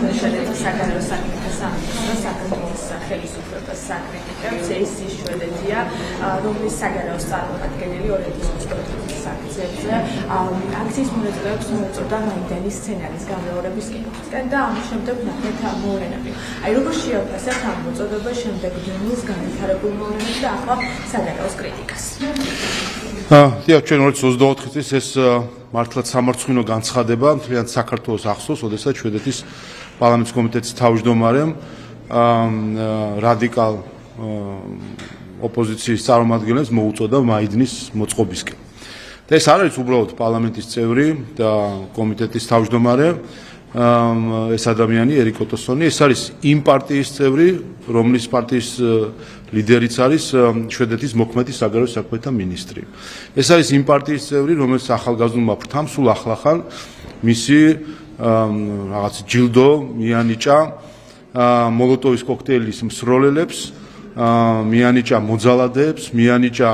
შედეგა საგარეო საქმეთა სამინისტროს საქართველოს ხელისუფლებას საკრიტიკებს ეს ის შვედეთია, რომლის საგარეო წარმომადგენელი 2024 წლის აქციებზე აქციის მონაწილეებს მოეწოდა მაიდანის სცენარის გამეორების კითხვისკენ და ამის შემდეგ ნახეთ მოვლენები. აი როგორ შეაფასებთ ამ მოწოდებას შემდეგ დნს განვითარებულ მოვლენებს და ახლა საგარეოს კრიტიკას? დიახ, ჩვენ 2024 წლის ეს მართლაც სამარცხვინო განცხადება მთლიან საქართველოს ახსოვს, როდესაც შვედეთის პარლამენტის კომიტეტის თავმჯდომარემ რადიკალ ოპოზიციის წარმომადგენლებს მოუწოდა მაიდნის მოწყობისკენ. და ეს არ არის უბრალოდ პარლამენტის წევრი და კომიტეტის თავმჯდომარე, ეს ადამიანი ერიკ ოტოსონი, ეს არის იმ პარტიის წევრი, რომლის პარტიის ლიდერიც არის შვედეთის მოქმედი საგარეო საქმეთა მინისტრი. ეს არის იმ პარტიის წევრი, რომელიც ახალგაზრდულმა ფრთამ სულ ახლახან მისი რაღაც ჯილდო მიანიჭა მოლოტოვის კოქტეილის მსროლელებს, მიანიჭა მოძალადეებს, მიანიჭა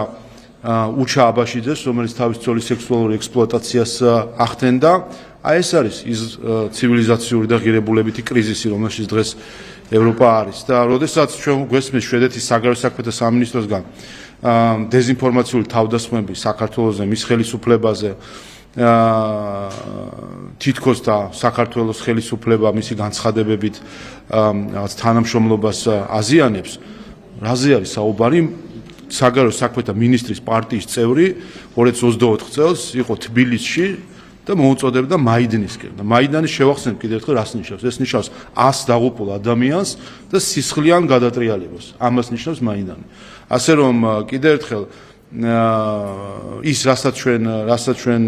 უჩა აბაშიძეს, რომელიც თავის ცოლის სექსუალური ექსპლუატაციას ახდენდა. აი ეს არის ის ცივილიზაციური და ღირებულებითი კრიზისი, რომელშიც დღეს ევროპა არის და როდესაც ჩვენ გვესმის შვედეთის საგარეო საქმეთა სამინისტროსგან დეზინფორმაციული თავდასხმები საქართველოზე, მის ხელისუფლებაზე, თითქოს და საქართველოს ხელისუფლება მისი განცხადებებით რაღაც თანამშრომლობას აზიანებს, რაზე არის საუბარი? საგარეო საქმეთა მინისტრის პარტიის წევრი 2024 წელს იყო თბილისში და მოუწოდებდა მაიდნისკენ. და მაიდანი შევახსენებ კიდევ ერთხელ რას ნიშნავს? ეს ნიშნავს 100 დაღუპულ ადამიანს და სისხლიან გადატრიალებას. ამას ნიშნავს მაიდანი. ასე რომ კიდევ ერთხელ ის რასაც ჩვენ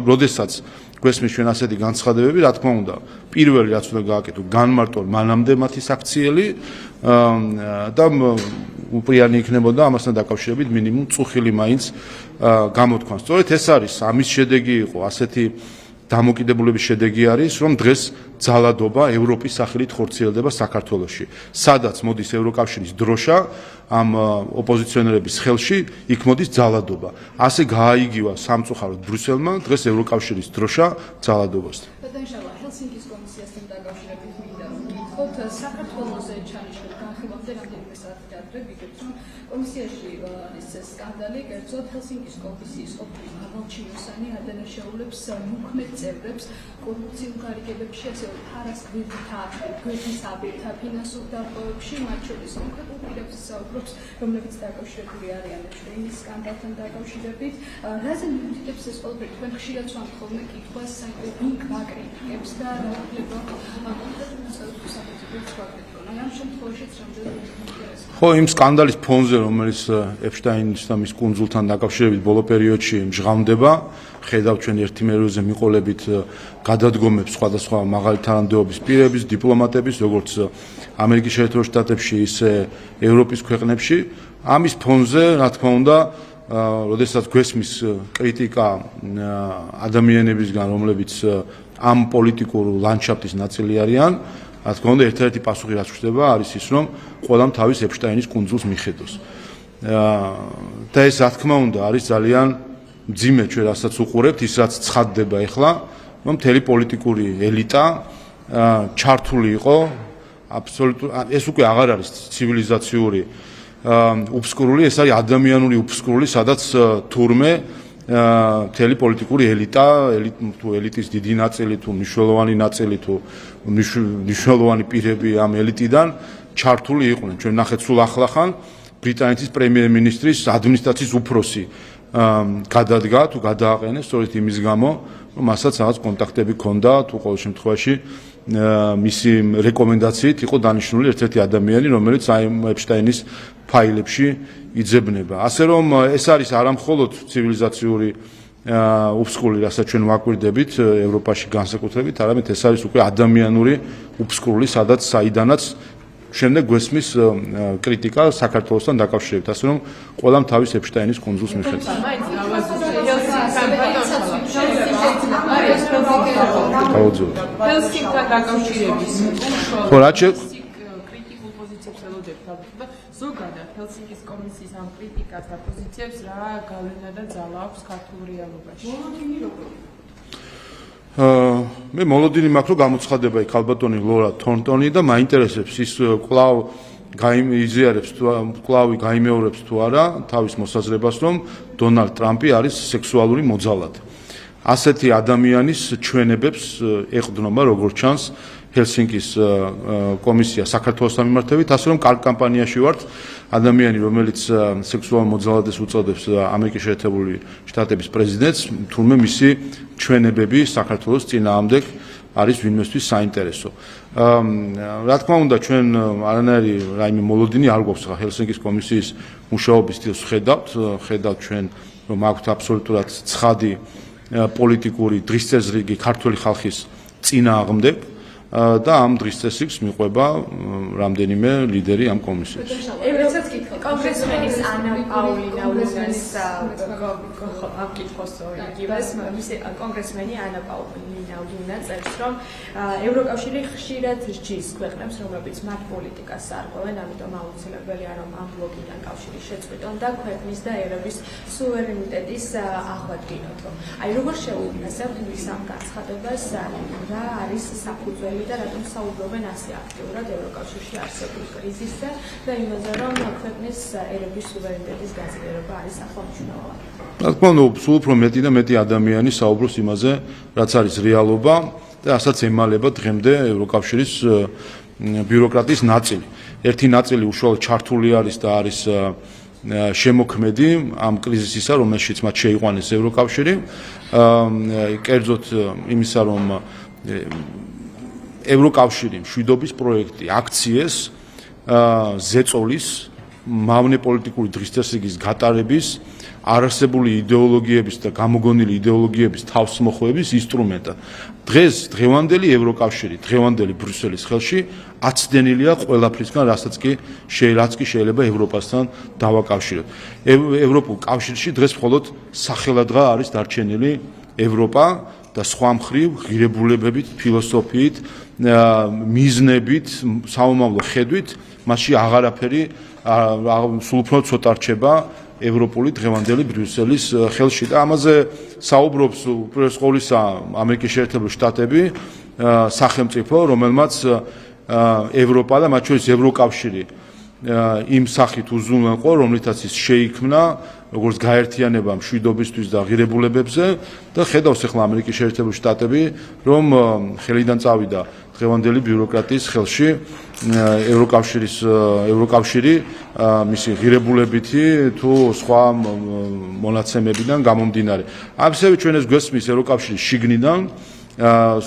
როდესაც გვესმის ჩვენ ასეთი განცხადებები, რა თქმა უნდა, პირველი რაც უნდა გააკეთო, განმარტონ მანამდე მათი საქციელი და უპრიანი იქნებოდა ამასთან დაკავშირებით მინიმუმ წუხილი მაინც გამოთქვან. სწორედ ეს არის, ამის შედეგი იყო, ასეთი დამოკიდებულების შედეგი არის, რომ დღეს ძალადობა ევროპის სახელით ხორციელდება საქართველოში. სადაც მოდის ევროკავშირის დროშა ამ ოპოზიციონერების ხელში, იქ მოდის ძალადობა. ასე გააიგივა სამწუხაროდ ბრიუსელმა დღეს ევროკავშირის დროშა ძალადობასთან. ჰელსინკის კომისიასთან დაკავშირებით მინდა ვკითხოთ, საქართველოს ჩანიშნულ განხილვამდე რამდენიმე საათი დაძლებიგებს, რომ კომისიაში ეს სკანდალი კერძოდ ჰელსინკის კომისიის ყოფილი მაღალჩინოსანი ადანაშაულებს მოქმედ წევრებს კორუფციულ გარიგებებში, ასევე ფარას გვერდის აბერთა ფინანსურ დარღვევებში, მათ შორის კონკრეტულ პირებს საუბრობს, რომლებიც დაკავშირებული არიან ჩვენი სკანდალთან დაკავშირებით. რაზე მიუთითებს ეს ყველაფერი? თქვენ ხშირად ვამბობთ ხოლმე კითხვას, ვინ გვაკრიტიკებს და რა უფლება კონკრეტულ წევრებს სახელმწიფოს გვაკრიტიკონ. ამ შემთხვევაშიც რამდენად ხო, იმ სკანდალის ფონზე, რომელიც ეპშტაინის და მის კუნძულთან დაკავშირებით ბოლო პერიოდში მჟღავნდება, ხედავთ ჩვენ ერთიმეროზე მიყოლებით გადადგომებს სხვადასხვა მაღალი თანამდებობის პირების, დიპლომატების, როგორც ამერიკის შეერთებულ შტატებში, ისე ევროპის ქვეყნებში. ამის ფონზე, რა თქმა უნდა, როდესაც გვესმის კრიტიკა ადამიანებისგან, რომლებიც ამ პოლიტიკურ ლანდშაფტის ნაწილი არიან, რა თქმა უნდა, ერთ-ერთი პასუხი რაც ხვდება არის ის, რომ ყველამ თავის ეპშტაინის კუნძულს მიხედოს. და ეს, რა თქმა უნდა, არის ძალიან მძიმე ჩვენ რასაც უყურებთ, ის რაც ცხადდება ახლა, რომ მთელი პოლიტიკური ელიტა ჩართული იყო აბსოლუტურად, ეს უკვე აღარ არის ცივილიზაციური უფსკრული, ეს არის ადამიანური უფსკრული, სადაც თურმე მთელი პოლიტიკური ელიტა, თუ ელიტის დიდი ნაწილი, თუ მნიშვნელოვანი ნაწილი, თუ მნიშვნელოვანი პირები ამ ელიტიდან ჩართული იყვნენ. ჩვენ ნახეთ სულ ახლახან ბრიტანეთის პრემიერ-მინისტრის ადმინისტრაციის უფროსი გადადგა თუ გადააყენეს სწორედ იმის გამო, რომ მასაც რაღაც კონტაქტები ჰქონდა, თუ ყოველ შემთხვევაში მისი რეკომენდაციით იყო დანიშნული ერთ-ერთი ადამიანი, რომელიც აი ეპშტაინის ფაილებში იძებნება. ასე რომ ეს არის არა მხოლოდ ცივილიზაციური უფსკრული, რასაც ჩვენ ვაკვირდებით ევროპაში განსაკუთრებით, არამედ ეს არის უკვე ადამიანური უფსკრული, სადაც საიდანაც შემდეგ გვესმის კრიტიკა საქართველოსთან დაკავშირებით, ასე რომ ყველამ თავის ეპშტაინის კუნძულს მიხედავს. ჰელსინკთან დაკავშირების ხო, რაც კრიტიკულ პოზიციებს ელოდებთ და ზოგადად ჰელსინკის კომისიის ამ კრიტიკას და პოზიციებს რა გავლენა და ძალა აქვს ქართულ რეალობაში? მე მოლოდინი მაქვს, რომ გამოცხადება იქ ალბათონი ლორა თორნტონი და მაინტერესებს ის კვლავ კვლავ გაიმეორებს თუ არა თავის მოსაზრებას, რომ დონალდ ტრამპი არის სექსუალური მოძალადი. ასეთი ადამიანის ჩვენებებს ეყრდნობა როგორც ჩანს ჰელსინკის კომისია საქართველოსთან მიმართებით, ასე რომ კარგ კამპანიაში ვართ. ადამიანი, რომელიც სექსუალურ მოძალადეს უწოდებს ამერიკის შეერთებული შტატების პრეზიდენტს, თურმე მისი ჩვენებები საქართველოს წინააღმდეგ არის ვინმესთვის საინტერესო. რა თქმა უნდა, ჩვენ არანაირი რაიმე მოლოდინი არ გვაქვს ჰელსინკის კომისიის მუშაობის სტილს ხედავთ ჩვენ, რომ აქვთ აბსოლუტურად ცხადი პოლიტიკური დღის წესრიგი ქართული ხალხის წინააღმდეგ და ამ დღის წესრიგს მიყვება რამდენიმე ლიდერი ამ კომისიის. კონგრესმენის ანა პაულინა უსმენს ამ კითხვას იგივეს მისი კონგრესმენი ანა პაულინა უსმენა წერს, რომ ევროკავშირი ხშირად რჩის ქვეყნებს, რომლებიც მათ პოლიტიკას არღვევენ, ამიტომ აუცილებელია, რომ ამ ბლოკიდან კავშირი შეწყვიტონ და ქვეყნის და ერების სუვერენიტეტის აღვადგინოთ. აი როგორ შეუდგენიათ ის ამ განცხადებას, რა არის საფუძველი და რატომ საუბრობენ ასე აქტიურად ევროკავშირში არსებულ კრიზისზე და იმაზე, რომ ქვეყნის ერების სუვერენიტეტის გაძლიერება არის ახალმნიშვნელოვანი. რა თქმა უნდა, სულ უფრო მეტი და მეტი ადამიანი საუბრობს იმაზე, რაც არის რეალობა და რასაც ემალება დღემდე ევროკავშირის ბიუროკრატიის ნაწილი. ერთი ნაწილი უშუალოდ ჩართული არის და არის შემოქმედი ამ კრიზისისა, რომელშიც მათ შეიყვანეს ევროკავშირი. კერძოდ იმისა, რომ ევროკავშირი მშვიდობის პროექტი აქციეს ზეწოლის მავნე პოლიტიკური დღის წესრიგის გატარების არარსებული იდეოლოგიების და გამოგონილი იდეოლოგიების თავსმოხვევის ინსტრუმენტად. დღეს დღევანდელი ევროკავშირი, დღევანდელი ბრიუსელის ხელში აცდენილია ყველაფრისგან, რაც კი შეიძლება ევროპასთან დავაკავშიროთ. ევროპულ კავშირში დღეს მხოლოდ სახელადღა არის დარჩენილი ევროპა და სხვა მხრივ ღირებულებებით, ფილოსოფიით, მიზნებით, საომავლო ხედვით მასში აღარაფერი სულ უფრო ცოტა რჩება ევროპული დღევანდელი ბრიუსელის ხელში და ამაზე საუბრობს უპირველეს ყოვლისა ამერიკის შეერთებული შტატები, სახელმწიფო, რომელმაც ევროპა და მათ შორის ევროკავშირი იმ სახით უზრუნველყო, რომლითაც ის შეიქმნა როგორც გაერთიანება მშვიდობისთვის და ღირებულებებზე და ხედავს ახლა ამერიკის შეერთებული შტატები, რომ ხელიდან წავიდა დღევანდელი ბიუროკრატიის ხელში ევროკავშირი მისი ღირებულებითი თუ სხვა მონაცემებიდან გამომდინარე. ამისავე ჩვენ ეს გვესმის ევროკავშირის შიგნიდან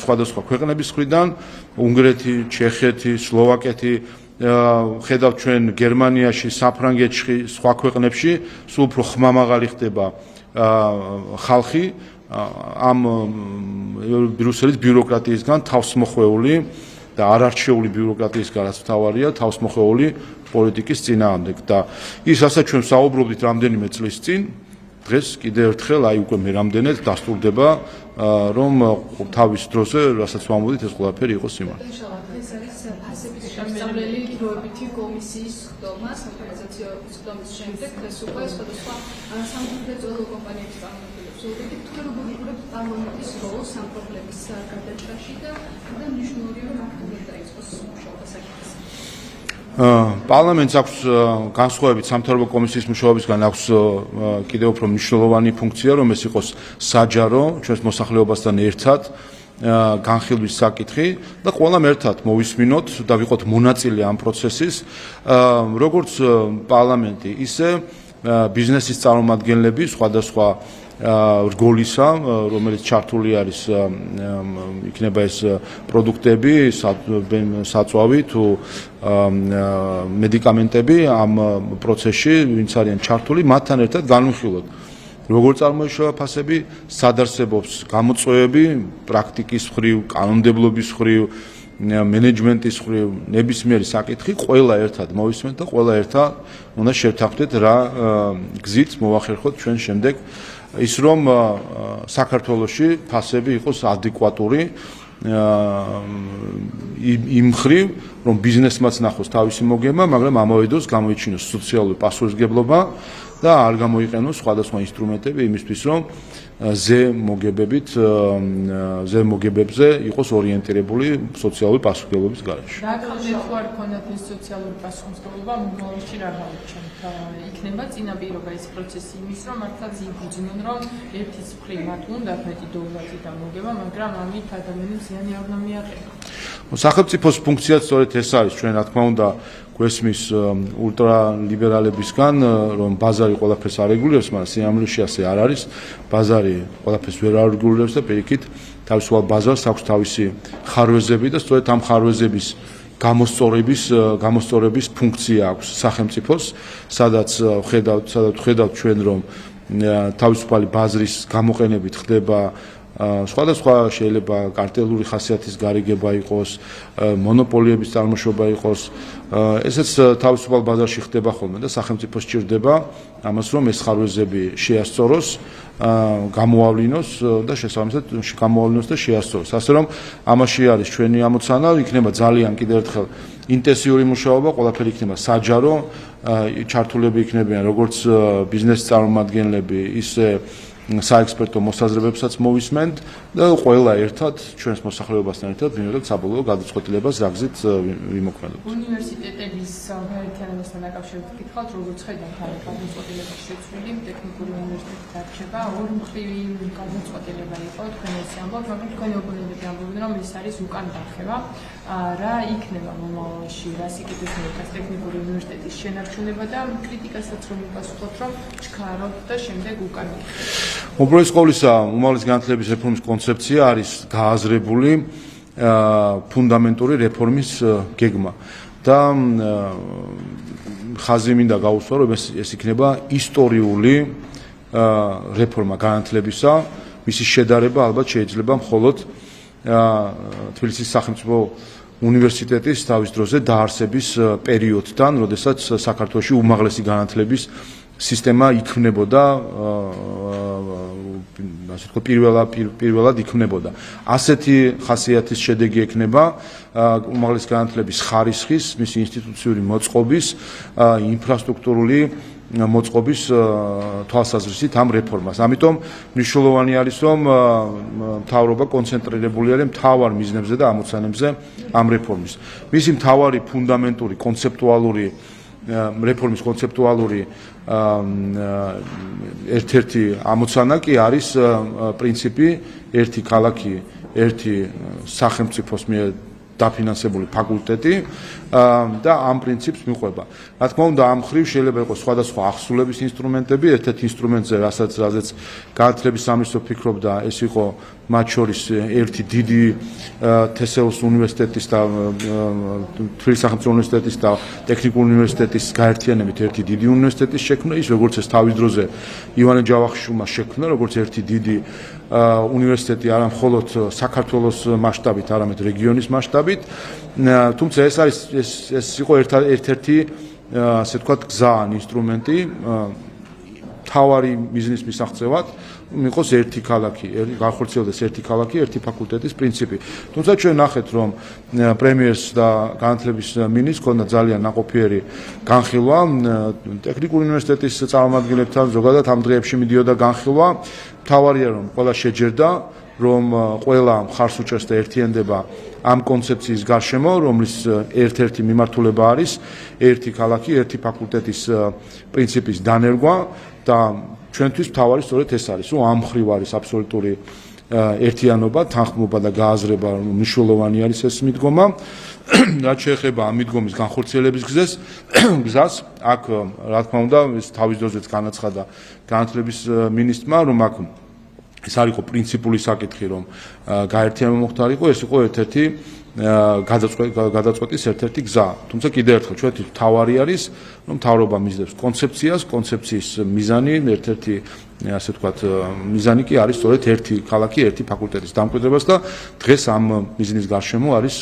სხვადასხვა ქვეყნების მხრიდან, უნგრეთი, ჩეხეთი, სლოვაკეთი, ხედავთ ჩვენ გერმანიაში, საფრანგეთში, სხვა ქვეყნებში სულ უფრო ხმამაღალი ხდება ხალხი ამ ბრიუსელის ბიუროკრატიისგან თავსმოხვეული და არარჩეული ბიუროკრატიისგან, რაც მთავარია, თავსმოხვეული პოლიტიკის წინააღმდეგ და ის რასაც ჩვენ საუბრობდით რამდენიმე წლის წინ, დღეს კიდევ ერთხელ აი უკვე მე რამდენად დასტურდება, რომ თავის დროზე, რასაც ვამბობდით, ეს ყველაფერი იყო სიმართლე. შესწავლელი დროებითი კომისიის ხდომა სამფერმაცია ხდომის შემდეგ ეს უკვე სხვადასხვა სამფერმაცია კომპანიების წარმომადგენლებს ოდებით თუ როგორ იგულებს პარლამენტის როლს ამ პრობლემის გადაჭრაში და მნიშვნელოვანია რომ აქტიურად დაიწყოს მუშაობა საკითხზე. პარლამენტს აქვს განსხვავებით სამთავრობო კომისიის მუშაობისგან აქვს კიდევ უფრო მნიშვნელოვანი ფუნქცია, რომ ეს იყოს საჯარო ჩვენს მოსახლეობასთან ერთად განხილვის საკითხი და ყველამ ერთად მოვისმინოთ და ვიყოთ მონაწილე ამ პროცესის, როგორც პარლამენტი, ისე ბიზნესის წარმომადგენლები სხვადასხვა რგოლისა, რომელიც ჩართული არის, იქნება ეს პროდუქტები, საწვავი თუ მედიკამენტები ამ პროცესში, ვინც არიან ჩართული, მათთან ერთად განვიხილოთ. როგორ წარმოიშვა ფასები, სად არსებობს გამოწვევები პრაქტიკის მხრივ, კანონმდებლობის მხრივ, მენეჯმენტის მხრივ, ნებისმიერი საკითხი ყველა ერთად მოვისმენთ და ყველა ერთად უნდა შევთანხმდეთ რა გზით მოვახერხოთ ჩვენ შემდეგ ის რომ საქართველოში ფასები იყოს ადეკვატური იმ მხრივ რომ ბიზნესმაც ნახოს თავისი მოგება, მაგრამ ამავე დროს გამოიჩინოს სოციალური პასუხისმგებლობა და არ გამოიყენოს სხვადასხვა ინსტრუმენტები იმისთვის, რომ ზემოგებებზე იყოს ორიენტირებული სოციალური პასუხისმგებლობის გარეშე. რაკმე თუ არ ქონდათ ეს სოციალური პასუხისმგებლობა, მომავალში რა გავუჩენთ? იქნება წინაპირობა ეს პროცესი იმის, რომ მართლაც იბრძნენ, რომ ერთის მხრივ მათ უნდათ მეტი დოვლატი და მოგება, მაგრამ ამით ადამიანებს ზიანი არ უნდა მიაყენონ. სახელმწიფოს ფუნქციაც სწორედ ეს არის, ჩვენ რა თქმა უნდა გვესმის ულტრალიბერალებისგან, რომ ბაზარი ყველაფერს არეგულირებს, მაგრამ სიამოვნებაში ასე არ არის. ბაზარი ყველაფერს ვერ არეგულირებს და პირიქით თავისუფალ ბაზარს აქვს თავისი ხარვეზები და სწორედ ამ ხარვეზების გამოსწორების ფუნქცია აქვს სახელმწიფოს, სადაც ხედავთ ჩვენ, რომ თავისუფალი ბაზრის გამოყენებით ხდება სხვადასხვა შეიძლება კარტელური ხასიათის გარიგება იყოს, მონოპოლიების წარმოშობა იყოს, ესეც თავისუფალ ბაზარში ხდება ხოლმე და სახელმწიფო სჭირდება ამას, რომ ეს ხარვეზები შეასწოროს, გამოავლინოს და შესაბამისად გამოავლინოს და შეასწოროს. ასე რომ ამაში არის ჩვენი ამოცანა, იქნება ძალიან კიდევ ერთხელ ინტენსიური მუშაობა, ყველაფერი იქნება საჯარო, ჩართულები იქნებიან როგორც ბიზნესის წარმომადგენლები, ისე საექსპერტო მოსაზრებებსაც მოვისმენთ და ყველა ერთად ჩვენს მოსახლეობასთან ერთად მივიღებთ საბოლოო გადაწყვეტილებას რა გზით ვიმოქმედოთ. უნივერსიტეტების გაერთიანებასთან დაკავშირებით ვკითხავთ, როგორც ხედავთ ამ გადაწყვეტილების შეცვლილი ტექნიკური უნივერსიტეტის არჩევა, ორმხრივი გადაწყვეტილება იყო, თქვენ ესე ამბობთ, მაგრამ თქვენი ოპონენტები ამბობენ, რომ ეს არის უკან დახევა. რა იქნება მომავალში, რას იკეთებს მოხდეს ტექნიკური უნივერსიტეტის შენარჩუნება და კრიტიკასაც რომ იპასუხოთ, რომ ჩქარობთ და შემდეგ უკან იქნება. უპირველეს ყოვლისა, უმაღლესი განათლების რეფორმის კონცეფცია არის გააზრებული ფუნდამენტური რეფორმის გეგმა და ხაზი მინდა გაუსვა, რომ ეს იქნება ისტორიული რეფორმა განათლებისა, მისი შედარება ალბათ შეიძლება მხოლოდ თბილისის სახელმწიფო უნივერსიტეტის თავის დროზე დაარსების პერიოდთან, როდესაც საქართველოში უმაღლესი განათლების სისტემა იქმნებოდა, ასე ვთქვათ, პირველად იქმნებოდა. ასეთი ხასიათის შედეგი ექნება უმაღლესი განათლების ხარისხის, მისი ინსტიტუციური მოწყობის, ინფრასტრუქტურული მოწყობის თვალსაზრისით ამ რეფორმას. ამიტომ მნიშვნელოვანი არის, რომ მთავრობა კონცენტრირებული არის მთავარ მიზნებზე და ამოცანებზე ამ რეფორმის. მისი მთავარი ფუნდამენტური კონცეპტუალური რეფორმის კონცეპტუალური ერთ-ერთი ამოცანა კი არის პრინციპი ერთი ქალაქი, ერთი სახელმწიფოს მიერ დაფინანსებული ფაკულტეტი და ამ პრინციპს მიყვება. რა თქმა უნდა, ამ მხრივ შეიძლება იყოს სხვადასხვა ახსულების ინსტრუმენტები, ერთ-ერთ ინსტრუმენტზე, რაზეც განათლების სამინისტრო ფიქრობდა, ეს იყო მათ შორის ერთი დიდი თესეუს უნივერსიტეტის და თბილისის სახელმწიფო უნივერსიტეტის და ტექნიკური უნივერსიტეტის გაერთიანებით ერთი დიდი უნივერსიტეტის შექმნა, ის როგორც ეს თავის დროზე ივანე ჯავახიშვილმა შექმნა, როგორც ერთი დიდი უნივერსიტეტი არა მხოლოდ საქართველოს მასშტაბით, არამედ რეგიონის მასშტაბით. თუმცა ეს იყო ერთ-ერთი ასე ვთქვათ გზა ან ინსტრუმენტი თავარი მიზნის მისაღწევად იყოს ერთი ქალაქი, განხორციელდეს ერთი ქალაქი, ერთი ფაკულტეტის პრინციპი. თუმცა ჩვენ ნახეთ, რომ პრემიერს და განათლების მინისტრს ჰქონდა ძალიან ნაყოფიერი განხილვა ტექნიკური უნივერსიტეტის წარმომადგენლებთან, ზოგადად ამ დღეებში მიდიოდა განხილვა. მთავარია, რომ ყველა შეჯერდა, რომ ყველა მხარს უჭერს და ერთიანდება ამ კონცეფციის გარშემო, რომლის ერთ-ერთი მიმართულება არის ერთი ქალაქი, ერთი ფაკულტეტის პრინციპის დანერგვა და ჩვენთვის მთავარი სწორედ ეს არის, რომ ამ მხრივ არის აბსოლუტური ერთიანობა, თანხმობა და გააზრება, მნიშვნელოვანი არის ეს მიდგომა. რაც შეეხება ამ მიდგომის განხორციელების გზას, აქ რა თქმა უნდა, ეს თავის დროზეც განაცხადა განათლების მინისტრმა, რომ აქ ეს არ იყო პრინციპული საკითხი, რომ გაერთიანება მოხდარიყო, ეს იყო ერთ-ერთი გადაწყვეტის ერთ-ერთი გზა. თუმცა კიდევ ერთხელ ჩვენთვის მთავარი არის, რომ მთავრობა მისდევს კონცეფციას, კონცეფციის მიზანი, ერთ-ერთი ასე ვთქვათ, მიზანი კი არის სწორედ ერთი ქალაქი, ერთი ფაკულტეტის დამკვიდრებას და დღეს ამ მიზნის გარშემო არის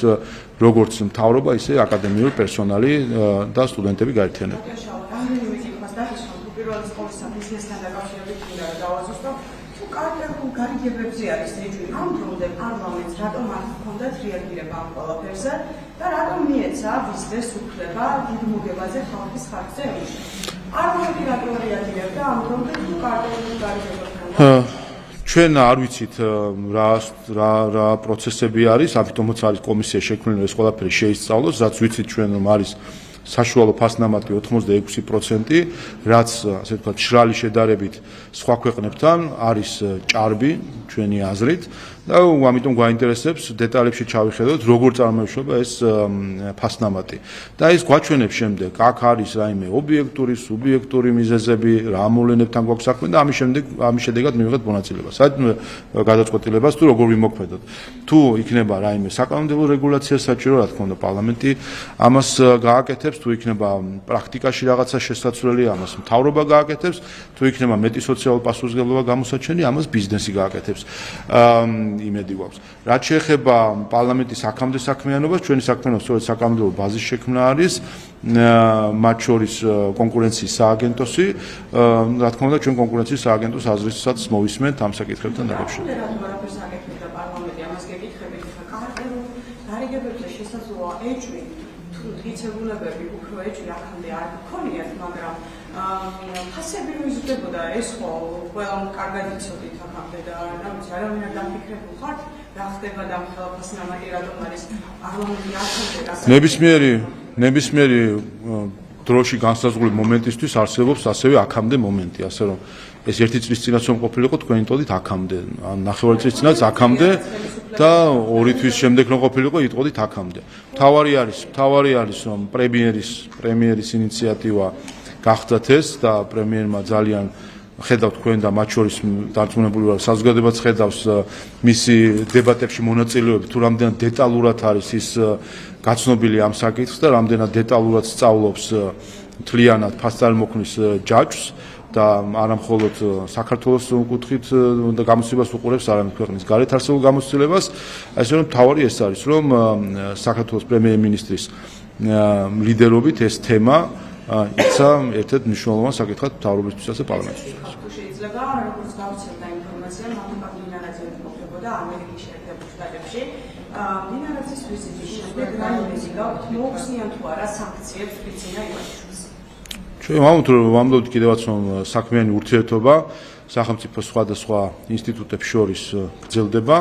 როგორც მთავრობა, ისე აკადემიური პერსონალი და სტუდენტები გაერთიანებული. გარიგებებზე არის რეჯიმი. ამ დრომდე პარლამენტს რატომ არ ჰქონდათ რეაგირება ამ ყველაფერზე და რატომ მიეცა ვიზდეს უფლება დიდ მოგებაზე ხალხის ხარჯზე ემუშა? პარლამენტი რატომ რეაგირებდა ამ დრომდე თუ გარიგებებთან? ჩვენ არ ვიცით რა პროცესები არის, ამიტომაც არის კომისია შექმნილი, ეს ყველაფერი შეისწავლოს, რაც ვიცით ჩვენ რომ არის საშუალო ფასნამატი 86%, რაც ასე ვთქვათ, შრალი შედარებით სხვა ქვეყნებთან არის ჭარბი ჩვენი აზრით და ამიტომ გვაინტერესებს დეტალებში ჩავიხედოთ, როგორ წარმოიშობა ეს ფასნამატი. და ეს გვაჩვენებს შემდეგ, აქ არის რაიმე ობიექტური, სუბიექტური მიზეზები, რა მოვლენებთან გვაქვს საქმე და ამის შედეგად მივიღეთ მონაწილეობა. საერთოდ გადაწყვეტილებას თუ როგორ ვიმოქმედოთ. თუ იქნება რაიმე საკანონმდებლო რეგულაცია საჭირო, რა თქმა უნდა, პარლამენტი ამას გააკეთებს, თუ იქნება პრაქტიკაში რაღაცა შესაძლებელი, ამას მთავრობა გააკეთებს, თუ იქნება მეტი სოციალური პასუხისმგებლობა გამოსაჩენი, ამას ბიზნესი გააკეთებს. იმედი გვაქვს. რაც შეეხება პარლამენტის აქამდე საქმიანობას, ჩვენი საქმიანობა სწორედ საკანონმდებლო ბაზის შექმნა არის, მათ შორის კონკურენციის სააგენტოსი, რა თქმა უნდა, ჩვენ კონკურენციის სააგენტოს აზრისაც მოვისმენთ ამ საკითხებთან დაკავშირებით. არაფერს აკეთებდა პარლამენტი, ამას გეკითხებით, გარიგებებზე შესაძლოა ეჭვი, თუ მტკიცებულებები უფრო ეჭვი აქამდე არ გქონიათ, მაგრამ ფასები მიზრდებოდა, ეს ხო ყველამ კარგად იცოდით აქამდე და რა ვიცი, არავინ არ დაფიქრებულ ხართ, რა ხდება და ამ ფასნამატი რატომ არის პარლამენტი აქამდე ნებისმიერი დროში განსაზღვრული მომენტისთვის არსებობს ასევე აქამდე მომენტი, ასე რომ ეს ერთი წლის წინაც რომ ყოფილიყო, თქვენი ტყოდით აქამდე, ან ნახევარი წლის წინაც აქამდე და 2 თვის შემდეგ რომ ყოფილიყო, იტყოდით აქამდე. მთავარი არის რომ პრემიერის ინიციატივა გახდათ ეს და პრემიერმა ძალიან ხედავთ თქვენ და მათ შორის დარწმუნებული ვარ, საზოგადოებაც ხედავს მისი დებატებში მონაწილეობით, თუ რამდენად დეტალურად არის ის გაცნობილი ამ საკითხს და რამდენად დეტალურად სწავლობს მთლიანად ფასწარმოქმნის ჯაჭვს და არა მხოლოდ საქართველოს კუთხით და გამოცდილებას უყურებს, არამედ ქვეყნის გარეთ არსებულ გამოცდილებას. ასე რომ თავარი ეს არის, რომ საქართველოს პრემიერ-მინისტრის ლიდერობით ეს თემა იცა ერთ-ერთ მნიშვნელოვან საკითხად მთავრობისთვისაც და პარლამენტისთვისაც. შეიძლება როგორც გავცემდა ინფორმაცია, მამაკაც მინარაძე ყოფილებოდა ამერიკის შეერთებულ შტატებში. მინარაძის ვიზიტის შემდეგ რაიმეზე გაქვთ მოუხსნიან თუ არა სანქციებს ბიძინა ივანიშვილს. ჩვენ ვამბობთ კიდევაც რომ საქმიანი ურთიერთობა სახელმწიფო სხვადასხვა ინსტიტუტებს შორის გრძელდება.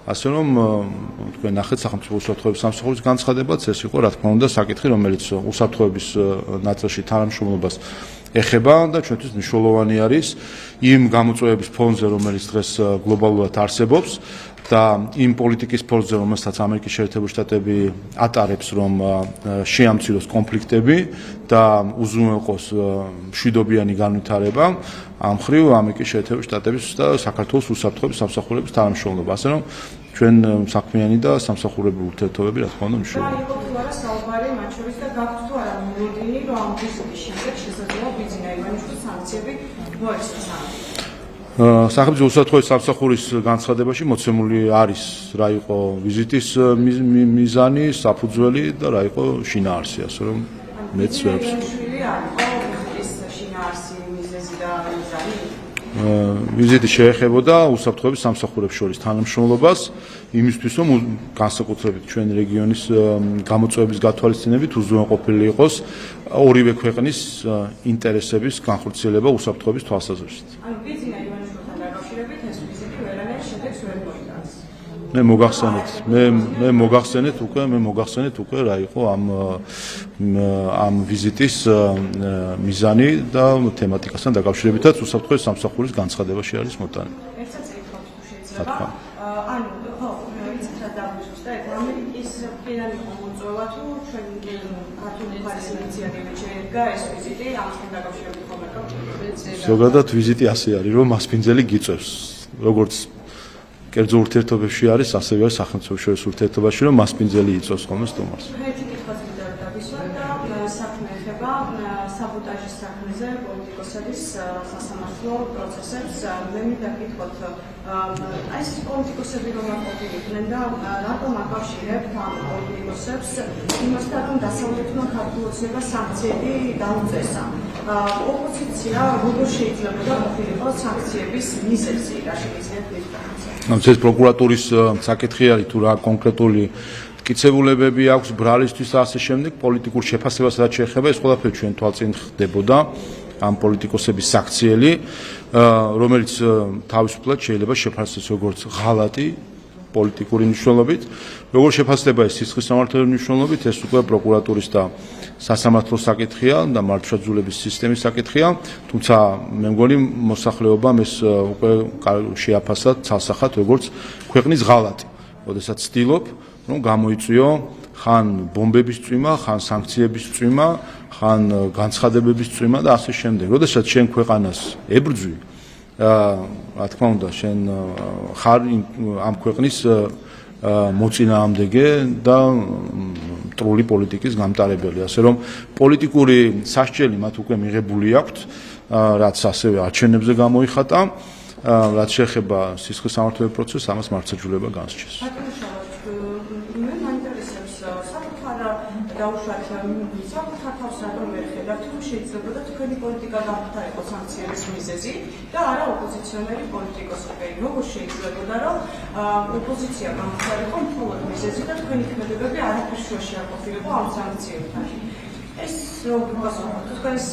ასე რომ თქვენ ნახეთ სახელმწიფო უსაფრთხოების სამსახურის განცხადებაც ეს იყო რა თქმა უნდა საკითხი რომელიც უსაფრთხოების ნაწილში თანამშრომლობას ეხება და ჩვენთვის მნიშვნელოვანი არის იმ გამოწვევების ფონზე რომელიც დღეს გლობალურად არსებობს და იმ პოლიტიკის ფონზე რომელსაც ამერიკის შეერთებული შტატები ატარებს რომ შეამციროს კონფლიქტები და უზრუნველყოს მშვიდობიანი განვითარება ამ მხრივ ამერიკის შეერთებული შტატების და საქართველოს უსაფრთხოების სამსახურების თანამშრომლობა ასე რომ ჩვენ საქმიანი და სამსახურებრივი ურთიერთობები რა თქმა უნდა მნიშვნელოვანია. იყო თუ არა საუბარი მათ შორის და გაქვთ თუ არა მოლოდინი რომ ამ ვიზიტის შემდეგ შესაძლოა ბიძინა ივანიშვილის სანქციები მოეწოს. სახელმწიფო უსაფრთხოების სამსახურის განცხადებაში მოცემული არის რა იყო ვიზიტის მიზანი, საფუძველი და რა იყო შინაარსი, ასე რომ მეც ვერ შვილი არ იყო ვიზიტის შინაარსი, მიზეზი და მიზანი. ვიზიტი შეეხებოდა უსაფრთხოების სამსახურებს შორის თანამშრომლობას იმისთვის რომ განსაკუთრებით ჩვენი რეგიონის გამოწვევების გათვალისწინებით უზრუნველყოფილი იყოს ორივე ქვეყნის ინტერესების განხორციელება უსაფრთხოების თვალსაზრისით. ანუ ბიძინა ივანიშვილთან დაკავშირებით ეს ვიზიტი ვერანაირ შედეგს ვერ მოიტანს. მე მოგახსენეთ უკვე რა იყო ამ ვიზიტის მიზანი და თემატიკასთან დაკავშირებითაც უსაფრთხოების სამსახურის განცხადებაში არის მოტანილი. ერთად წეკითხავთ თუ შეიძლება. ანუ ხო, ვიცით რა დავუშვათ და ამერიკის მხრიდან იყო მოწვევა თუ ჩვენ ქართული მხარის ინიციატივით შეერგა ეს ვიზიტი ამასთან დაკავშირებით ხომ არ გაქვს? ზოგადად ვიზიტი ასე არის რომ მასპინძელი გიწევს როგორც კერძო ურთიერთობებში არის, ასევე არის სახელმწიფო შორის ურთიერთობაში, რომ მასპინძელი იწვევს ხოლმე სტუმარს. ერთი კითხვაც მინდა დავისვათ და საქმე ეხება საბოტაჟის საქმეზე პოლიტიკოსების სასამართლო პროცესებს. მე მინდა გითხრათ, აი ეს პოლიტიკოსები რომ ყოფილიყვნენ და რატომ აკავშირებთ ამ პოლიტიკოსებს იმასთან, რომ დასავლეთმა ქართულოცნება სანქციები დაუწესა. ოპოზიცია როგორ შეიძლება და ყოფილიყო სანქციების მიზეზი, რა შეიძლება გითხრათ? ეს პროკურატურის საკითხი არის თუ რა კონკრეტული მტკიცებულებები აქვს ბრალისთვის და ასე შემდეგ პოლიტიკურ შეფასებას რაც შეეხება ეს ყველაფერი ჩვენ თვალწინ ხდებოდა ამ პოლიტიკოსების საქციელი, რომელიც თავისუფლად შეიძლება შეფასდეს როგორც ღალატი პოლიტიკური მნიშვნელობით, როგორ შეფასდება ეს სისხლის სამართლებრივი მნიშვნელობით, ეს უკვე პროკურატურის და სასამართლოს საკითხია და მართლმსაჯულების სისტემის საკითხია, თუმცა მე მგონი მოსახლეობამ ეს უკვე შეაფასა ცალსახად როგორც ქვეყნის ღალატი. Ოდესაც ცდილობ, რომ გამოიწვიო ხან ბომბების წვიმა, ხან სანქციების წვიმა, ხან განცხადებების წვიმა და ასე შემდეგ. Ოდესაც შენ ქვეყანას ებრძვი, რა თქმა უნდა, შენ ხარ ამ ქვეყნის მოწინააღმდეგე და მტრული პოლიტიკის გამტარებელი, ასე რომ პოლიტიკური სასჯელი მათ უკვე მიღებული აქვთ, რაც ასევე არჩევნებზე გამოიხატა, რაც შეეხება სისხლის სამართლებრივ პროცესს, ამას მართლმსაჯულება განსჯეს. მე მაინტერესებს საკუთარ დაუშვათ საკუთარ თავს რატომ ვერ ხედავთ, თუ შეიძლებოდა თქვენი პოლიტიკა გამხდარიყო სანქციების მიზეზი და არა ოპოზიციონერი პოლიტიკოსები. როგორ შეიძლებოდა, რომ ოპოზიცია გამხდარიყო მხოლოდ მიზეზი და თქვენი ქმედებები არაფერ შუაში არ ყოფილიყო ამ სანქციებთან. ეს თქვენს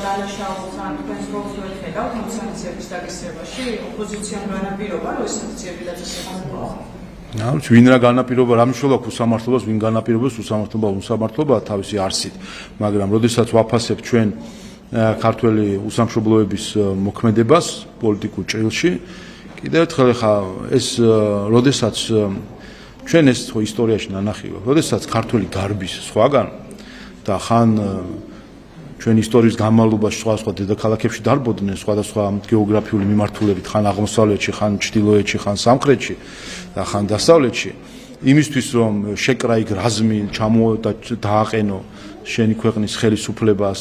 დანაშაულს ან თქვენს როლს ვერ ხედავთ ამ სანქციების დაგესებაში, ოპოზიციამ განაპირობა, რომ ეს სანქციები დაწესებულა. ვინ რა განაპირობა, რა მნიშვნელობა აქვს უსამართლობას, ვინ განაპირობებს უსამართლობა თავისი არსით, მაგრამ როდესაც ვაფასებ ჩვენ ქართველი უსამშობლოების მოქმედებას პოლიტიკურ ჭრილში, კიდევ ერთხელ ხა ეს როდესაც ჩვენ ეს ისტორიაში ნანახია, როდესაც ქართველი გარბის სხვაგან და ხან ჩვენ ისტორიის განმავლობაში სხვა დედაქალაქებში დარბოდნენ სხვადასხვა გეოგრაფიული მიმართულებით, ხან აღმოსავლეთში, ხან ჩრდილოეთში, ხან სამხრეთში და ხან დასავლეთში, იმისთვის რომ შეკრა იქ რაზმი დააყენო შენი ქვეყნის ხელისუფლებას,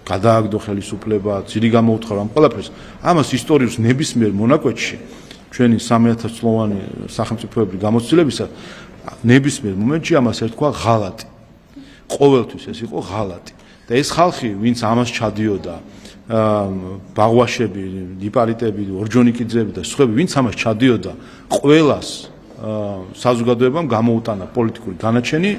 გადააგდო ხელისუფლება, ძირი გამოუთხარ ამ ყველაფერს, ამას ისტორიულს ნებისმიერ მონაკვეთში ჩვენი 3000 წლოვანი სახელმწიფოებრივი გამოცდილებისა ნებისმიერ მომენტში ამას ერთხვა ღალატი. ყოველთვის ეს იყო ღალატი. და ეს ხალხი, ვინც ამას ჩადიოდა, ბაღვაშები, დიპარიტები, ორჯონიკიძეები და სხვები, ვინც ამას ჩადიოდა, ყველას საზოგადოებამ გამოუტანა პოლიტიკური განაჩენი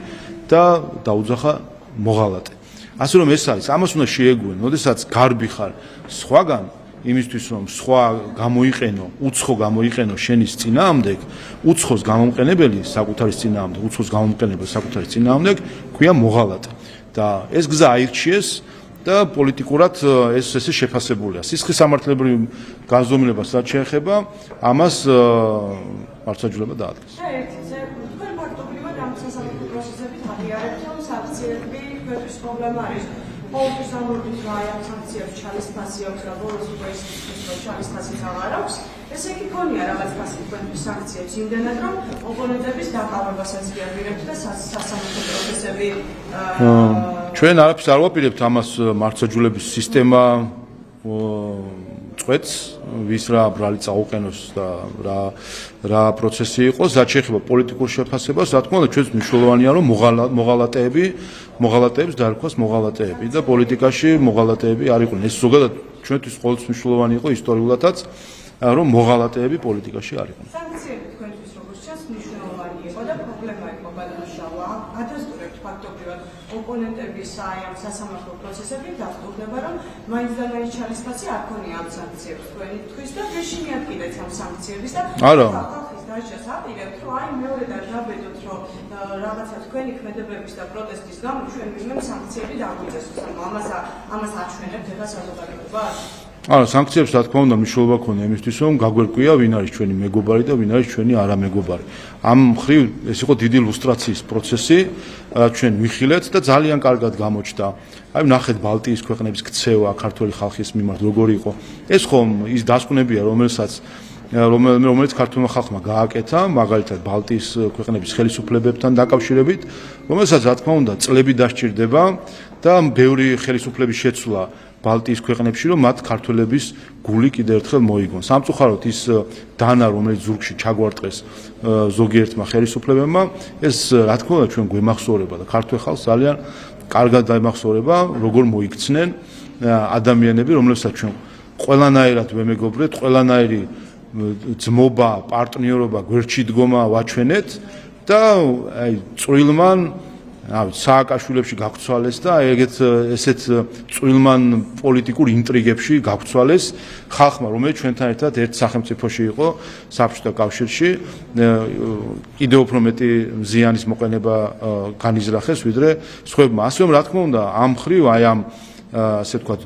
და დაუძახა მოღალატე. ასე რომ ეს არის, ამას უნდა შეეგუენ, როდესაც გარბი ხარ სხვაგან, იმისთვის რომ სხვა გამოიყენო, უცხო გამოიყენო შენის წინააღმდეგ, უცხოს გამომყენებელი საკუთარის წინააღმდეგ, უცხოს გამომყენებელი საკუთარის წინააღმდეგ, ქვია მოღალატე. და ეს გზა აირჩიეს და პოლიტიკურად ესე შეფასებულია. სისხლის სამართლებრივ განზომილებას რაც შეეხება, ამას მართლმსაჯულება დაადგეს. და ერთზე თქვენ ფაქტობრივად ამ სასამართლო პროცესებით აღიარებთ, რომ სანქციები ქვეყნის პრობლემა არის. ყოველთვის ამბობთ, რომ აი ამ სანქციებს ჩალის ფასი აქვს და ბოლოს უკვე ის ჩალის ფასი აღარ აქვს. ესე იგი ქონია რაღაც ფასი თქვენთვის სანქციებს იმდენად, რომ ოპონენტების დაკავებასაც გიაპირებთ და სასამართლო პროცესები ჩვენ არაფერს არ ვაპირებთ ამას მართლმსაჯულების სისტემა წვეთს, ვის რა ბრალი წაუყენოს და რა პროცესი იყოს, რაც შეეხება პოლიტიკურ შეფასებას, რა თქმა უნდა, ჩვენს მნიშვნელოვანია, რომ მოღალატეებს დაერქვას მოღალატეები და პოლიტიკაში მოღალატეები არ იყვნენ. ეს ზოგადად ჩვენთვის ყოველთვის მნიშვნელოვანი იყო ისტორიულადაც, რომ მოღალატეები პოლიტიკაში არ იყვნენ. სანქციები თქვენთვის როგორც ჩანს მნიშვნელოვანი იყო და პრობლემა იყო გადამშავა. ადასტურებთ ფაქტობრივად ოპონენტების აი ამ სასამართლო პროცესები დაწყდება, რომ მაინც და მაინც ჩალისფასი არ ქონია ამ სანქციებს თქვენთვის და ვერ შემიადგინეთ ამ სანქციების და არა. ხალხის დაჟას აპირებთ, რომ აი მეორედან დაბედოთ, რომ რაღაცა თქვენი ქმედებების და პროტესტის გამო ჩვენ ვინმე სანქციები დაგვიწყოს. ამას აჩვენებთ ეხლა საზოგადოებას? არა, სანქციებს რა თქმა უნდა მნიშვნელობა ქონია იმისთვის, რომ გაგვერკვია ვინ არის ჩვენი მეგობარი და ვინ არის ჩვენი არამეგობარი. ამ მხრივ ეს იყო დიდი ლუსტრაციის პროცესი, ჩვენ ვიხილეთ და ძალიან კარგად გამოჩნდა. აი ნახეთ ბალტიის ქვეყნების ქცევა ქართული ხალხის მიმართ როგორი იყო. ეს ხომ ის დასკვნებია, რომელიც ქართულმა ხალხმა გააკეთა, მაგალითად ბალტიის ქვეყნების ხელისუფლებებთან დაკავშირებით, რომელსაც რა თქმა უნდა წლები დასჭირდება და ბევრი ხელისუფლების შეცვლა ბალტიის ქვეყნებში, რომ მათ ქართველების გული კიდევ ერთხელ მოიგონ. სამწუხაროდ ის დანა, რომელიც ზურგში ჩაგვარტყეს ზოგიერთმა ხელისუფლებებმა, ეს რა თქმა უნდა ჩვენ გვემახსოვრება და ქართულ ხალხს ძალიან კარგად დაემახსოვრება, როგორ მოიქცნენ ადამიანები, რომლებსაც ჩვენ ყველანაირად ვემეგობრეთ, ყველანაირი ძმობა, პარტნიორობა, გვერდში დგომა ვაჩვენეთ და აი წვრილმან სააკაშვილებში გაგცვალეს და ესეთ წვრილმან პოლიტიკურ ინტრიგებში გაგცვალეს ხალხმა, რომელიც ჩვენთან ერთად ერთ სახელმწიფოში იყო საბჭოთა კავშირში, კიდევ უფრო მეტი ზიანის მოყენება განიზრახეს, ვიდრე სხვებმა. ასე რომ, რა თქმა უნდა, ამ მხრივ აი ამ ასე ვთქვათ,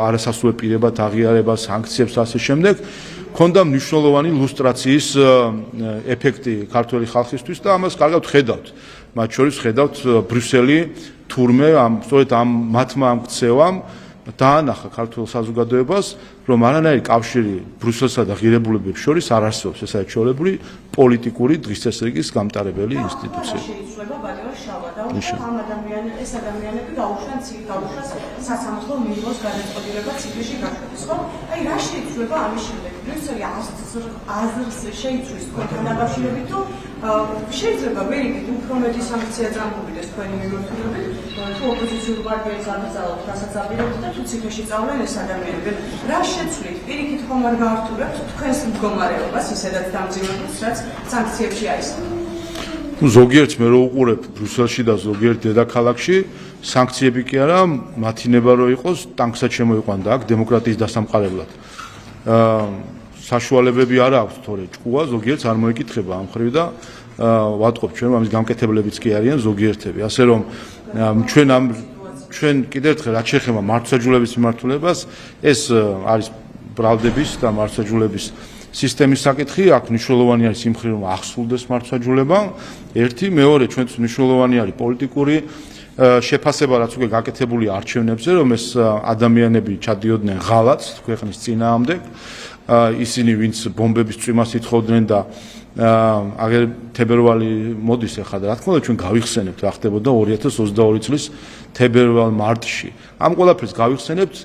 არასასრულ პირებად აღიარება, სანქციებს ასე შემდეგ, ქონდა მნიშვნელოვანი ლუსტრაციის ეფექტი ქართველი ხალხისთვის და ამას კარგად ხედავთ. მათ შორის ხედავთ ბრიუსელი თურმე სწორედ მათმა ამ ქცევამ დაანახა ქართულ საზოგადოებას, რომ არანაირი კავშირი ბრიუსელსა და ღირებულებებს შორის არ არსებობს ესაჩვეულებული პოლიტიკური დღესდღეობის გამტარებელი ინსტიტუცია. ეს ადამიანები გაუშვათ სასამართლო მიიღოს გადაწყვეტილება ციხეში გაშვების, ხო? აი რა შეიძლება ამის შემდეგ? ბრიუსელი აზრს შეიცვლის თქვენთან დაკავშირებით, თუ შეიძლება ვერიგით უფრო მეტი სანქცია წამოვიდეს თქვენი მიმართულებით, თუ ოპოზიციურ პარტიებს აკრძალოთ, რასაც აპირებთ და თუ ციხეში წავლენ ეს ადამიანები. რა შეცვლით? პირიქით ხომ არ გაართულებთ თქვენს მდგომარეობას, ისედაც დამძიმებულს, რაც სანქციებში არის? ზოგიერთ მე რო უყურებ ბრიუსელში და ზოგიერთ დედაქალაქში, სანქციები კი არა, მათი ნება რო იყოს, ტანკსაც შემოიყვანდა აქ დემოკრატიის დასამყარებლად. საშუალებები არ აქვს, თორე ჭკუა ზოგიერთს არ მოეკითხება ამ ხრივ და ვატყობ ჩვენ ამის გამკეთებლებიც კი არიან ზოგიერთები. ასე რომ ჩვენ კიდევ ერთხელ რაც შეეხება მართლმსაჯულების მიმართულებას, ეს არის ბრალდების და მართლმსაჯულების სისტემის საკითხი, აქ მნიშვნელოვანი არის იმ მხრივ რომ ახსულდეს მართლმსაჯულება, ერთი, მეორე ჩვენთვის მნიშვნელოვანი არის პოლიტიკური შეფასება, რაც უკვე გაკეთებული არჩევნებზე, რომ ეს ადამიანები ჩადიოდნენ ღალატ ქვეყნის წინააღმდეგ, ისინი ვინც ბომბების წვიმას ითხოვდნენ და აგერ თებერვალი მოდის ახლა და რა თქმა უნდა ჩვენ გავიხსენებთ რა ხდებოდა 2022 წლის თებერვალ-მარტში. ამ ყველაფერს გავიხსენებთ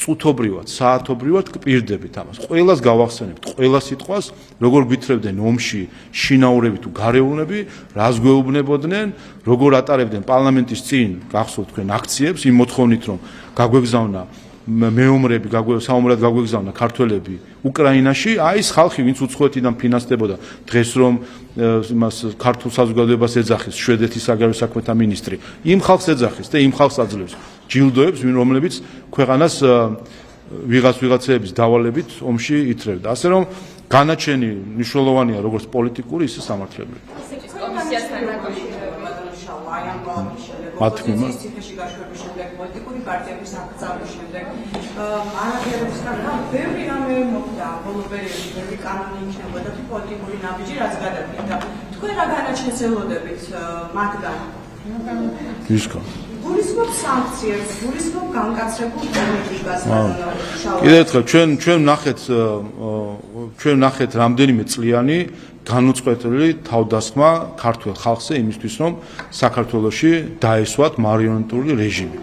წუთობრივად, საათობრივად გპირდებით ამას. ყველას გავახსენებთ, ყველა სიტყვას, როგორ გვითრევდნენ ომში შინაურები თუ გარეულნები, რას გვეუბნებოდნენ, როგორ ატარებდნენ პარლამენტის წინ, გახსოვთ თქვენ აქციებს, იმ მოთხოვნით რომ გაგვეგზავნა მეომრები, საომრად გაგვეგზავნა ქართველები უკრაინაში, აი ეს ხალხი, ვინც უცხოეთიდან ფინანსდებოდა, დღეს რომ იმას ქართულ საზოგადოებას ეძახის შვედეთის საგარეო საქმეთა მინისტრი, იმ ხალხს ეძახის და იმ ხალხს აძლევს ჯილდოებს, რომლებიც ქვეყანას ვიღაცების დავალებით ომში ითრევდა. ასე რომ განაჩენი მნიშვნელოვანია როგორც პოლიტიკური, ისე სამართლებრივი. ციხეში გაშვების შემდეგ, პოლიტიკური პარტიების აკრძალვის შემდეგ, არაფერებს გარდა ბევრი რამე მოხდა ბოლო პერიოდში, ბევრი კანონი იქნებოდა თუ პოლიტიკური ნაბიჯი რაც გადადგინდა. თქვენ რა განაჩენს ელოდებით მათგან? გულისხმობ სანქციებს, გულისხმობ განკაცებულ პოლიტიკის გასაზრდას. კიდევ ერთხელ ჩვენ ვნახეთ რამდენიმე წლიანი განუწყვეტელი თავდასხმა ქართულ ხალხზე იმისთვის, რომ საქართველოში დაესვათ მარიონეტული რეჟიმი.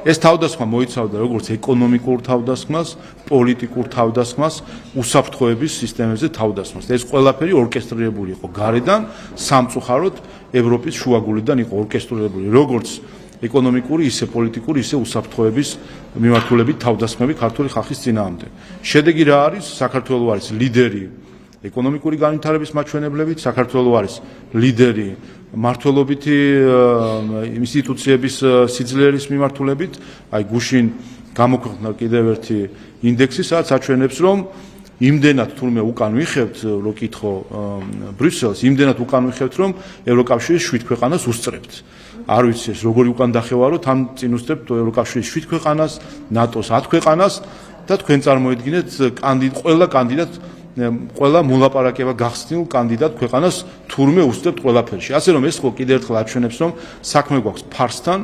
ეს თავდასხმა მოიცავდა როგორც ეკონომიკურ თავდასხმას, პოლიტიკურ თავდასხმას, უსაფრთხოების სისტემებზე თავდასხმას. ეს ყველაფერი ორკესტრირებული იყო გარედან, სამწუხაროდ ევროპის შუაგულიდან იყო ორკესტრირებული, როგორც ეკონომიკური, ისე პოლიტიკური, ისე უსაფრთხოების მიმართულებით თავდასხმები ქართული ხალხის წინააღმდეგ. შედეგი რა არის? საქართველო არის ლიდერი ეკონომიკური განვითარების მაჩვენებლებით, საქართველო არის ლიდერი მართლობითი ინსტიტუციების სიძლიერის მიმართულებით, აი გუშინ გამოქვეყნდა კიდევ ერთი ინდექსი, სადაც აჩვენებს, რომ იმდენად თურმე უკან ვიხევთ, რო კითხო ბრიუსელს, იმდენად უკან ვიხევთ, რომ ევროკავშირის 7 ქვეყანას უსწრებთ. არ ვიცი ეს როგორი უკან დახევარო, თან წინ უსწრებთ ევროკავშირის 7 ქვეყანას, ნატოს 10 ქვეყანას და თქვენ წარმოედგინეთ ყველა მოლაპარაკება გახსნილ კანდიდატ ქვეყანას თურმე უსწრებთ ყველაფერში. ასე რომ ეს ხო კიდევ ერთხელ აჩვენებს, რომ საქმე გვაქვს ფარსთან,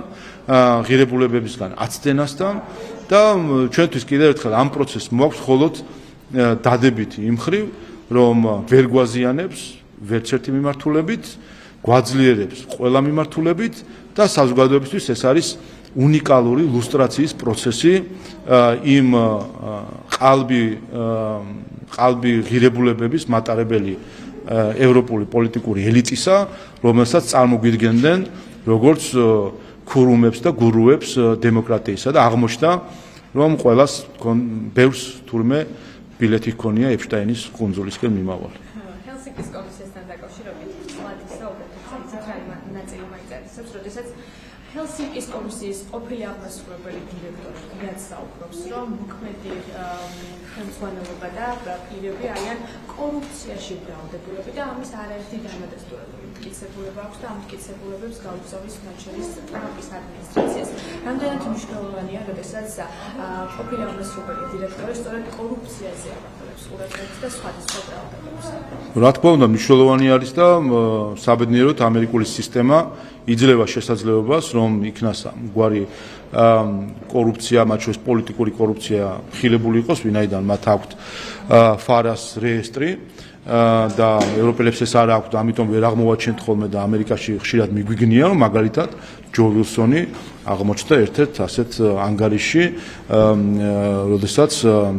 ღირებულებებისგან აცდენასთან და ჩვენთვის კიდევ ერთხელ ამ პროცესს მოაქვს მხოლოდ დადებითი იმ მხრივ, რომ ვერ გვაზიანებს ვერც ერთი მიმართულებით, გვაძლიერებს ყველა მიმართულებით და საზოგადოებისთვის ეს არის უნიკალური ლუსტრაციის პროცესი იმ ყალბი ღირებულებების მატარებელი ევროპული პოლიტიკური ელიტისა, რომელსაც წარმოგვიდგენდნენ როგორც ქურუმებს და გურუებს დემოკრატიისა და აღმოჩნდა, რომ ყველას ბევრს თურმე ბილეთი ჰქონია ეპშტაინის კუნძულისკენ მიმავალი. ჰელსინკის კომისიასთან დაკავშირებით, ლატვისა ოპერაციის ძირითადი ნაწილი მაინტერესებს, ჰელსინკის კომისიის ყოფილი აღმასრულებელი დირექტორი რაც საუბრობს, რომ მოქმედი ხელმძღვანელობა და პირები არიან კორუფციაში ბრალდებულები და ამის არაერთი დამადასტურებელი მტკიცებულება აქვს და ამ მტკიცებულებებს გაუგზავნის მათ შორის ტრამპის ადმინისტრაციას. რამდენად მნიშვნელოვანია, როდესაც ყოფილი აღმასრულებელი დირექტორი სწორედ კორუფციაზე აბრძოლებს ყურადღებას და სხვადასხვა ბრალდებულებას. რა თქმა უნდა, მნიშვნელოვანი არის და საბედნიეროდ ამერიკული სისტემა იძლევა შესაძლებლობას, რომ იქნას ამგვარი კორუფცია, მათ შორის პოლიტიკური კორუფცია ხილებული იყოს, ვინაიდან მათ აქვთ ფარას რეესტრი და ევროპელებს ეს არ აქვთ, ამიტომ ვერ აღმოვაჩენთ ხოლმე და ამერიკაში ხშირად მიგვიგნია, რომ მაგალითად ჯო ვილსონი აღმოჩნდა ერთ-ერთ ასეთ ანგარიში, როდესაც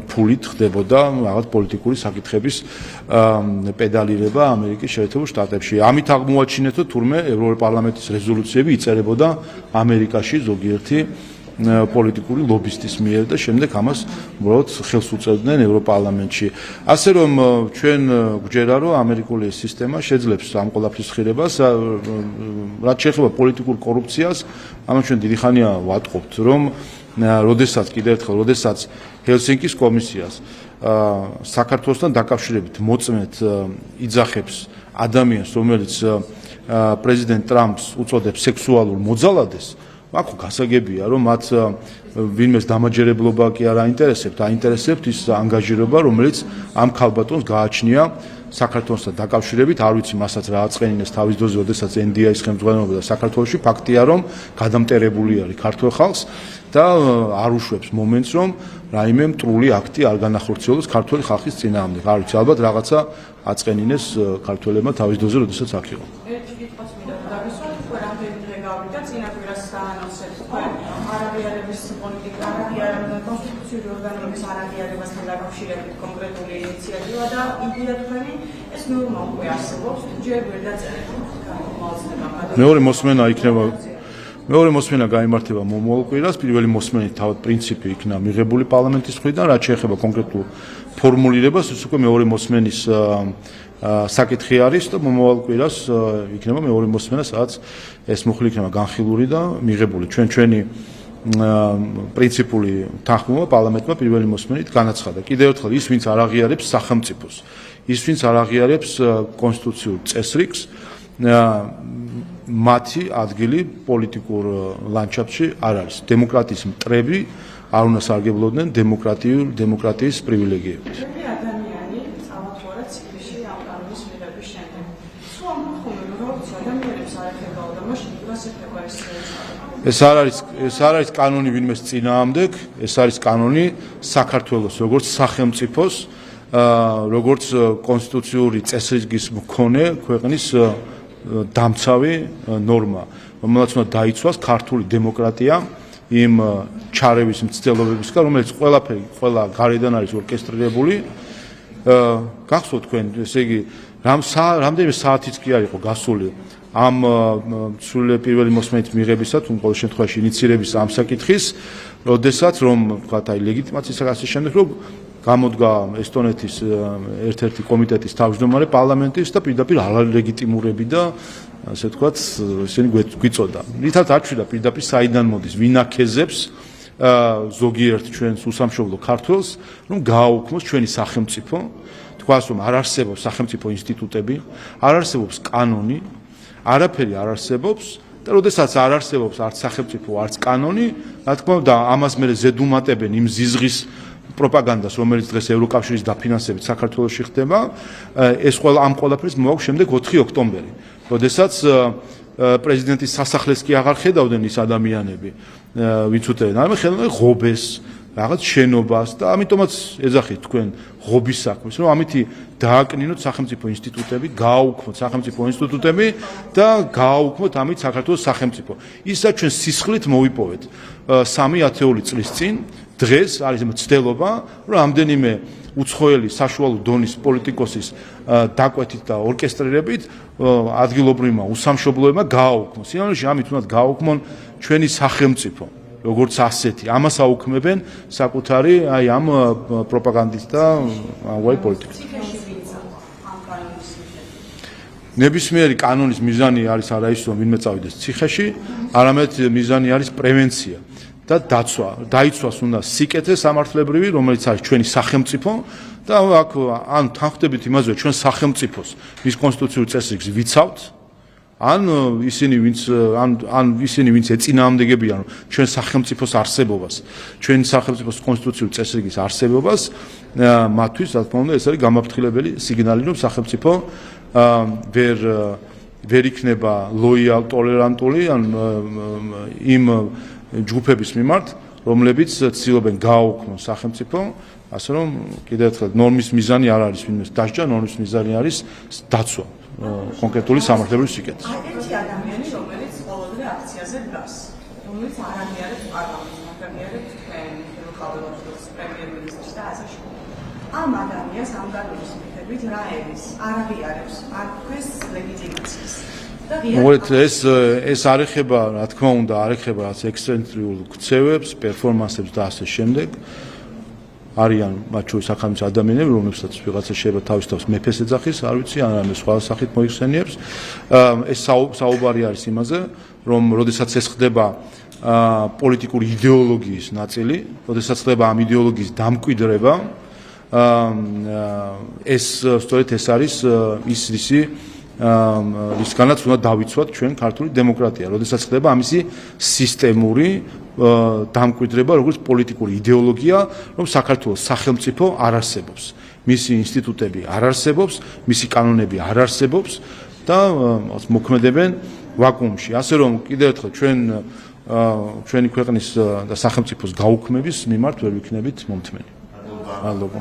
ფულით ხდებოდა რაღაც პოლიტიკური საკითხების პედალირება ამერიკის შეერთებულ შტატებში. ამით აღმოაჩინეთ, რომ თურმე ევროპარლამენტის რეზოლუციები იწერებოდა ამერიკაში ზოგიერთი პოლიტიკური ლობისტის მიერ და შემდეგ ამას უბრალოდ ხელს უწევდნენ ევროპარლამენტში. ასე რომ ჩვენ გვჯერა, რომ ამერიკული სისტემა შეძლებს ამ ყველაფრის ხირებას, რაც შეეხება პოლიტიკურ კორუფციას, ამას ჩვენ დიდი ხანია ვატყობთ, რომ როდესაც ჰელსინკის კომისიას საქართველოსთან დაკავშირებით მოწმედ იძახებს ადამიანს, რომელიც პრეზიდენტ ტრამპს უწოდებს სექსუალურ მოძალადეს, მაგ გასაგებია, რომ მათ ვინმეს დამაჯერებლობა კი არ აინტერესებთ, აინტერესებთ ის ანგაჟირება, რომელიც ამ ქალბატონს გააჩნია საქართველოსთან დაკავშირებით, არ ვიცი მასაც რა აწყენინეს თავის დროზე, როდესაც NDI-ის ხელმძღვანელობდა საქართველოში, ფაქტია, რომ გადამტერებული არის ქართველ ხალხს და არ უშვებს მომენტს, რომ რაიმე მტრული აქტი არ განახორციელოს ქართველი ხალხის წინააღმდეგ. არ ვიცი, ალბათ რაღაცა აწყენინეს ქართველებმა თავის დროზე, როდესაც აქ იყო. ერთი კითხვაც მინდა დავისვათ, უკვე რამდენი დღე გავიდა, წინა კვირას საანონსებს თქვენ არაღიარების პოლიტიკა, კონსტიტუციური ორგანოების არაღიარებასთან დაკავშირებით კონკრეტული ინიციატივა და იდეა თქვენი ეს ნორმა უკვე არსებობს, ჯერ ვერ დაწერეთ გამოცდილება. მეორე მოსმენა გაიმართება მომავალ კვირას, პირველი მოსმენით თავად პრინციპი იქნა მიღებული პარლამენტის მხრიდან, რაც შეეხება კონკრეტულ ფორმულირებას, ის უკვე მეორე მოსმენის საკითხი არის და მომავალ კვირას იქნება მეორე მოსმენა, სადაც ეს მუხლი იქნება განხილული და მიღებული. ჩვენი პრინციპული თანხმობა პარლამენტმა პირველი მოსმენით განაცხადა. კიდევ ერთხელ ის, ვინც არ აღიარებს სახელმწიფოს, ის, ვინც არ აღიარებს კონსტიტუციურ წესრიგს, მათი ადგილი პოლიტიკურ ლანდშაფტში არ არის. დემოკრატიის მტრები არ უნდა სარგებლობდნენ დემოკრატიის პრივილეგიებით. ადამიანი წამოთვალა ციკლში ამ კანონის მიღების შემდეგ. სულ ამ ხომებს ადამიანებს არ ეხებაო და მაშინ რას ეხება ეს არ არის კანონი ვინმეს წინააღმდეგ, ეს არის კანონი საქართველოს როგორც სახელმწიფოს, როგორც კონსტიტუციური წესრიგის მქონე ქვეყნის დამცავი ნორმა, რომელსაც უნდა დაიცვას ქართული დემოკრატია იმ ჩარევის მცდელობებისგან, რომელიც ყველა გარედან არის ორკესტრირებული. გახსოვთ თქვენ, ესე იგი, რამდენიმე საათიც კი არ იყო გასული ამ პირველი მოსმენით მიღებისა, თუ ყოველ შემთხვევაში ინიცირების ამ საკითხის, როდესაც რომ ვთქვათ, აი ლეგიტიმაციის საკითხის შემდეგ რომ გამოდგა ესტონეთის ერთ-ერთი კომიტეტის თავმჯდომარე პარლამენტის და პირდაპირ არალეგიტიმურები და ასე ვთქვათ, ისინი გვიწოდა. რითაც არჩვიდა პირდაპირ საიდან მოდის, ვინ აქეზებს ზოგიერთ ჩვენს უსამშობლო ქართველს, რომ გააუქმოს ჩვენი სახელმწიფო, თქვას რომ არ არსებობს სახელმწიფო ინსტიტუტები, არ არსებობს კანონი, არაფერი არ არსებობს და როდესაც არ არსებობს არც სახელმწიფო, არც კანონი, რა თქმა უნდა, ამას მერე ზედუმატებენ იმ ზიზღის პროპაგანდას, რომელიც დღეს ევროკავშირის დაფინანსებით საქართველოში ხდება, ეს ამ ყველაფერს მოაქვს შემდეგ 4 ოქტომბერი, როდესაც პრეზიდენტის სასახლეს კი აღარ ხედავდნენ ის ადამიანები, ვინც უთევენ, არამედ ხედავდნენ ღობეს, რაღაც შენობას და ამიტომაც ეძახით თქვენ ღობის საქმეს, რომ ამითი დააკნინოთ სახელმწიფო ინსტიტუტები, გააუქმოთ სახელმწიფო ინსტიტუტები და გააუქმოთ ამით საქართველოს სახელმწიფო. ისაც ჩვენ სისხლით მოვიპოვეთ 3 ათეული წლის წინ, დღეს არის მცდელობა, რომ ამდენიმე უცხოელი საშუალო დონის პოლიტიკოსის დაკვეთით და ორკესტრირებით ადგილობრივმა უსამშობლოებმა გააუქმოს. სინამდვილეში ამით უნდა გააუქმონ ჩვენი სახელმწიფო, როგორც ასეთი. ამას აუქმებენ საკუთარი აი ამ პროპაგანდით და ამგვარი პოლიტიკით. ნებისმიერი კანონის მიზანი არის არა ის რომ ვინმე წავიდეს ციხეში, არამედ მიზანი არის პრევენცია და დაცვა. დაიცვას უნდა სიკეთე სამართლებრივი, რომელიც არის ჩვენი სახელმწიფო და აქ ან თანხმდებით იმაზე, ჩვენ სახელმწიფოს მის კონსტიტუციურ წესრიგს ვიცავთ, ან ისინი ვინც ეწინააღმდეგებიან ჩვენ სახელმწიფოს არსებობას, ჩვენ სახელმწიფოს კონსტიტუციურ წესრიგის არსებობას, მათთვის რა თქმა უნდა ეს არის გამაფრთხილებელი სიგნალი, რომ სახელმწიფო ვერ იქნება ლოიალ, ტოლერანტული ან იმ ჯგუფების მიმართ, რომლებიც ცდილობენ გააუქმონ სახელმწიფო, ასე რომ კიდევ ერთხელ ნორმის მიზანი არ არის ვინმეს დასჯა, ნორმის მიზანი არის დაცვა კონკრეტული სამართლებრივი სიკეთის. ერთი ადამიანი, რომელიც ყოველდღე აქციაზე დგას, რომელიც არ აღიარებს პარლამენტს, აღიარებს თქვენ ხელმძღვანელობს პრემიერ-მინისტრს და ასე შემდეგ. ამ ადამიანს ამ კანონის მიხედვით რა ერის? არ აღიარებს არ თქვენს ლეგიტიმაციას. მოგეთ ეს არ ეხება, რა თქმა უნდა, არ ეხება რაც ექსცენტრიულ ქცევებს, პერფორმანსებს და ასე შემდეგ. არიან მათ შორის სახელმწიფო ადამიანები, რომლებსაც ვიღაცა შეიძლება თავის თავს მეფეს ეძახის, არ ვიცი, ან სხვა სახით მოიხსენიებს. ეს საუბარი არის იმაზე, რომ როდესაც ეს ხდება პოლიტიკური იდეოლოგიის ნაწილი, როდესაც ხდება ამ იდეოლოგიის დამკვიდრება, ეს სწორედ ეს არის ისი რისგანაც უნდა დავიცვათ ჩვენ ქართული დემოკრატია, როდესაც ხდება ამისი სისტემური დამკვიდრება, როგორც პოლიტიკური იდეოლოგია, რომ საქართველოს სახელმწიფო არ არსებობს, მისი ინსტიტუტები არ არსებობს, მისი კანონები არ არსებობს და მოქმედებენ ვაკუუმში. ასე რომ კიდევ ერთხელ ჩვენი ქვეყნის და სახელმწიფოს გაუქმების მიმართ ვერ ვიქნებით მომთმენი. მადლობა.